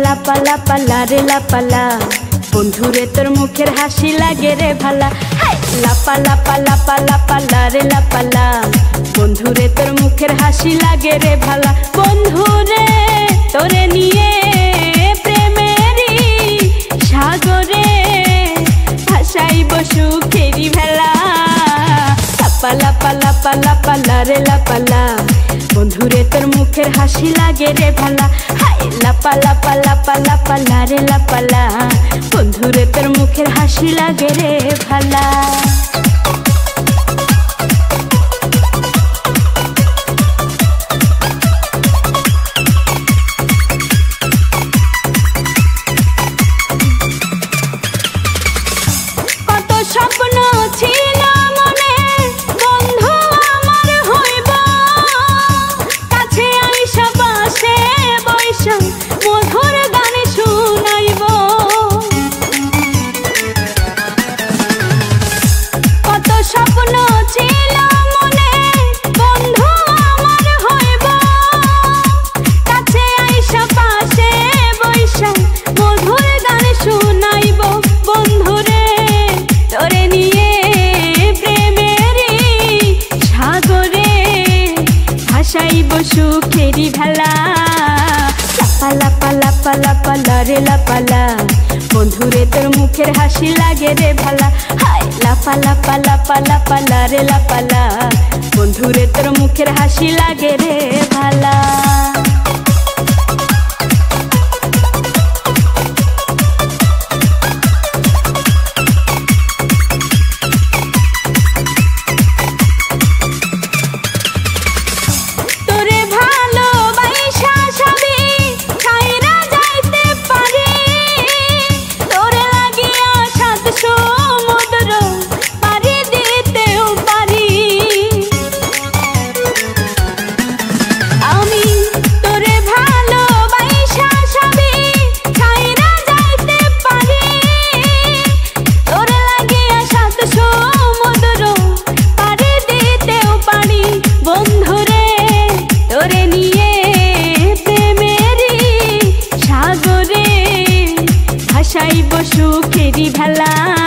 লাপা লাপা লারে লাপালা বন্ধুরে তোর মুখের হাসি লাগে রে ভালা। হাই লাপা লাপা লাপা লাপা লারে লাপালা বন্ধুরে তোর মুখের হাসি লাগে রে ভালা। বন্ধুরে তোরে নিয়ে প্রেমেরই সাগরে ভাসাইব সুখেরি ভেলা। লাপা লাপা লাপা লাপা লারে লাপালা বন্ধুরে তোর মুখের হাসি লাগে রে ভালা। হাই লাপা লাপা লাপা লাপা লারে লাপালা বন্ধুরে তোর মুখের হাসি লাগে রে ভালা। কত স্বপ্ন ছিল মনে বন্ধু আমার হইব, কাছে আইসা পাশে বৈশা মধুর গান শুনাইব। কত স্বপ্ন ছিল মনে বন্ধু আমার হইব, কাছে আইসা পাশে বৈশা মধুর গান শুনাইব। বন্ধুরে তোরে নিয়ে প্রেমেরই সাগরে ভাসাইব সুখেরি ভেলা। লাপা লাপা লাপা লাপা লারে লাপালা বন্ধুরে তোর মুখের হাসি লাগে রে ভালা। হাই লাপা লাপা লাপা লাপা লারে লাপালা বন্ধুরে তোর মুখের হাসি লাগে রে ভালা। ভাসাইব সুখেরি ভেলা।